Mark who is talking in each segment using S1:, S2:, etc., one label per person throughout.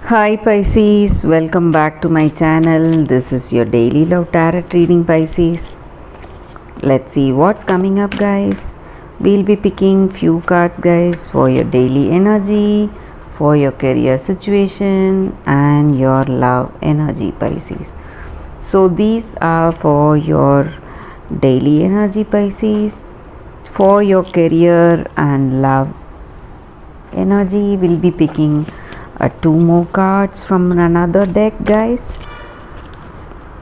S1: Hi Pisces, welcome back to my channel. This is your daily love tarot reading, Pisces. Let's see what's coming up, guys. We'll be picking few cards, guys, for your daily energy, for your career situation and your love energy, Pisces. So these are for your daily energy, Pisces. For your career and love energy, we'll be picking two more cards from another deck, guys.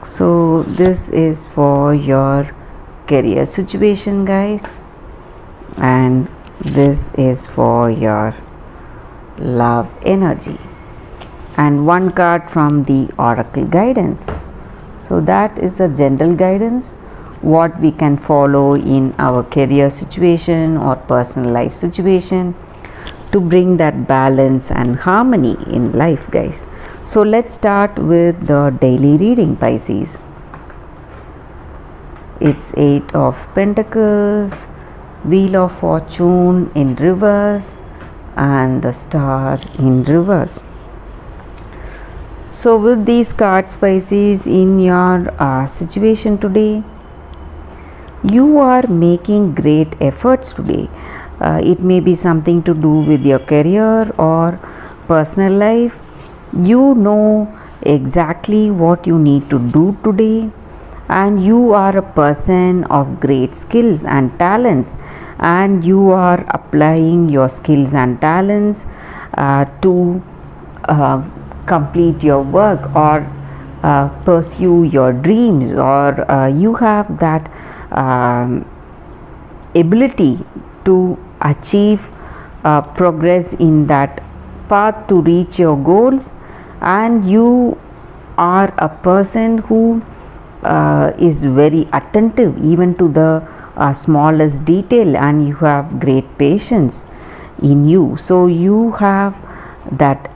S1: So this is for your career situation, guys, and this is for your love energy, and one card from the oracle guidance. So that is a general guidance what we can follow in our career situation or personal life situation to bring that balance and harmony in life, guys. So let's start with the daily reading, Pisces. It's 8 of Pentacles, Wheel of Fortune in reverse, and the Star in reverse. So with these cards, Pisces, in your situation today, you are making great efforts today. It may be something to do with your career or personal life. You know exactly what you need to do today, and you are a person of great skills and talents, and you are applying your skills and talents to complete your work or pursue your dreams, or you have that ability to achieve progress in that path to reach your goals, and you are a person who is very attentive even to the smallest detail, and you have great patience in you. So you have that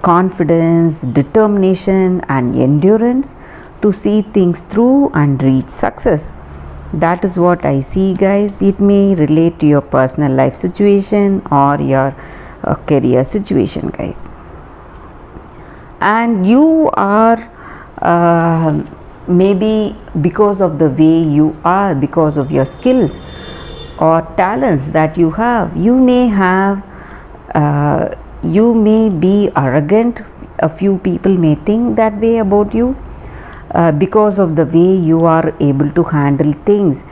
S1: confidence, determination and endurance to see things through and reach success. That is what I see, guys. It may relate to your personal life situation or your career situation, guys. And you are maybe because of the way you are, because of your skills or talents that you have, you may be arrogant. A few people may think that way about you. Because of the way you are able to handle things,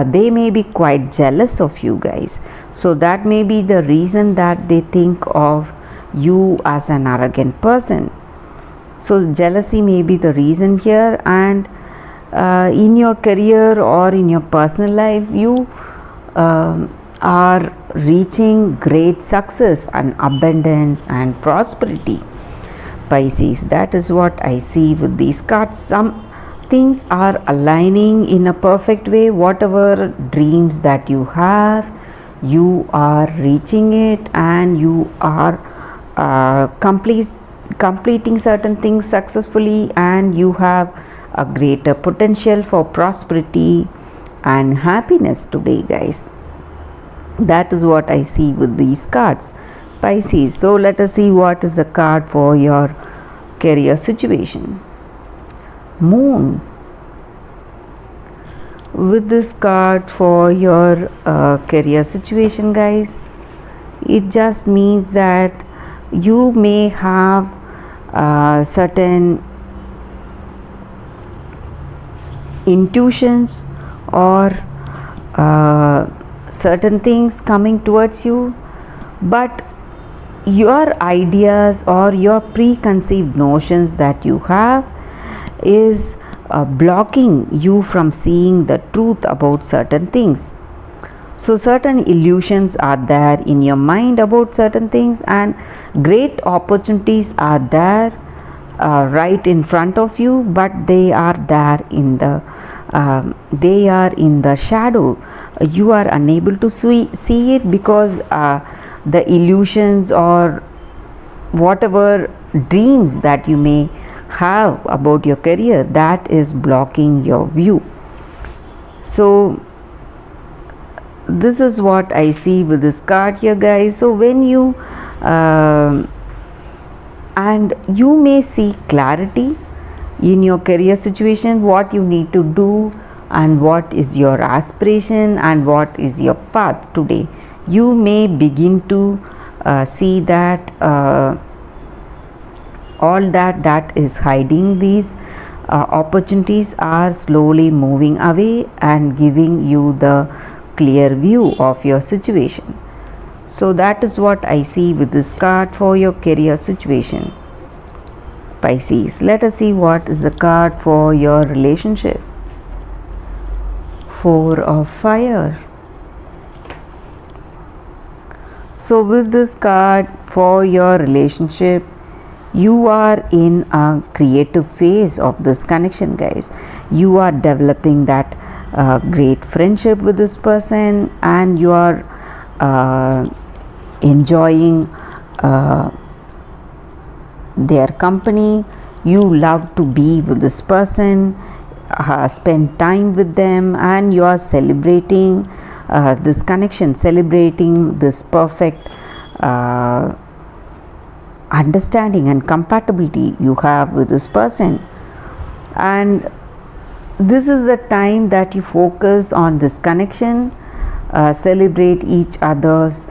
S1: they may be quite jealous of you, guys. So that may be the reason that they think of you as an arrogant person. So jealousy may be the reason here, and in your career or in your personal life, you are reaching great success and abundance and prosperity, Pisces. That is what I see with these cards. Some things are aligning in a perfect way. Whatever dreams that you have, you are reaching it, and you are completing certain things successfully, and you have a greater potential for prosperity and happiness today, guys. That is what I see with these cards, Pisces. So let us see what is the card for your career situation. Moon. With this card for your career situation, guys, it just means that you may have certain intuitions or certain things coming towards you, but your ideas or your preconceived notions that you have is blocking you from seeing the truth about certain things. So certain illusions are there in your mind about certain things, and great opportunities are there right in front of you, but they are there in the shadow. You are unable to see it because the illusions or whatever dreams that you may have about your career, that is blocking your view. So this is what I see with this card here, guys. So when you and you may see clarity in your career situation, what you need to do and what is your aspiration and what is your path today. You may begin to see that all that is hiding these opportunities are slowly moving away and giving you the clear view of your situation. So that is what I see with this card for your career situation, Pisces. Let us see what is the card for your relationship. Four of Fire. So with this card for your relationship, you are in a creative phase of this connection, guys. You are developing that great friendship with this person, and you are enjoying their company. You love to be with this person, spend time with them, and you are celebrating this connection, celebrating this perfect understanding and compatibility you have with this person. And this is the time that you focus on this connection, celebrate each other's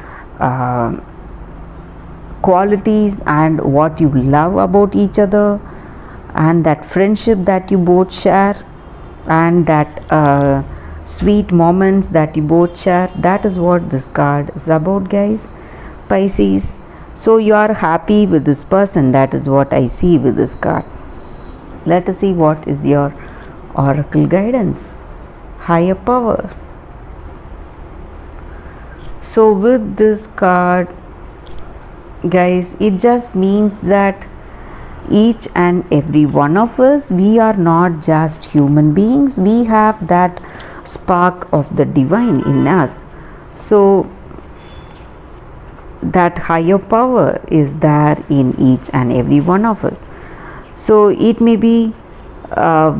S1: qualities and what you love about each other, and that friendship that you both share, and that sweet moments that you both share. That is what this card is about, guys, Pisces. So you are happy with this person. That is what I see with this card. Let us see what is your oracle guidance. Higher power. So with this card, guys, it just means that each and every one of us, we are not just human beings. We have that spark of the divine in us. So that higher power is there in each and every one of us. So it may be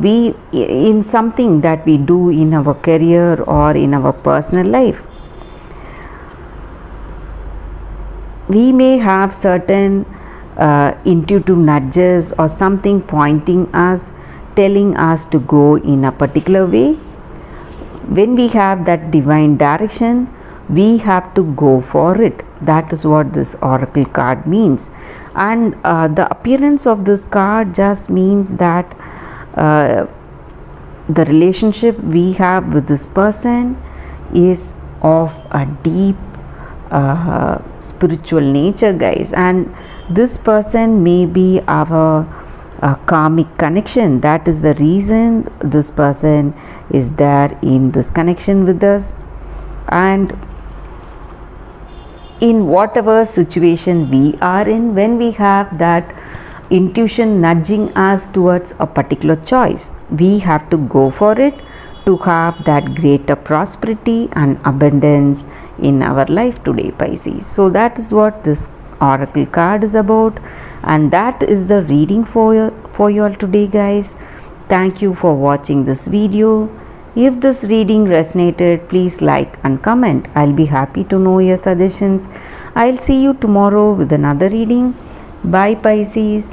S1: we in something that we do in our career or in our personal life. We may have certain intuitive nudges or something pointing us, telling us to go in a particular way. When we have that divine direction, we have to go for it. That is what this oracle card means. And the appearance of this card just means that the relationship we have with this person is of a deep spiritual nature, guys, and this person may be our karmic connection. That is the reason this person is there in this connection with us. And in whatever situation we are in, when we have that intuition nudging us towards a particular choice, we have to go for it to have that greater prosperity and abundance in our life today, Pisces. So that is what this oracle card is about, and that is the reading for you all today, guys. Thank you for watching this video. If this reading resonated, please like and comment. I'll be happy to know your suggestions. I'll see you tomorrow with another reading. Bye, Pisces.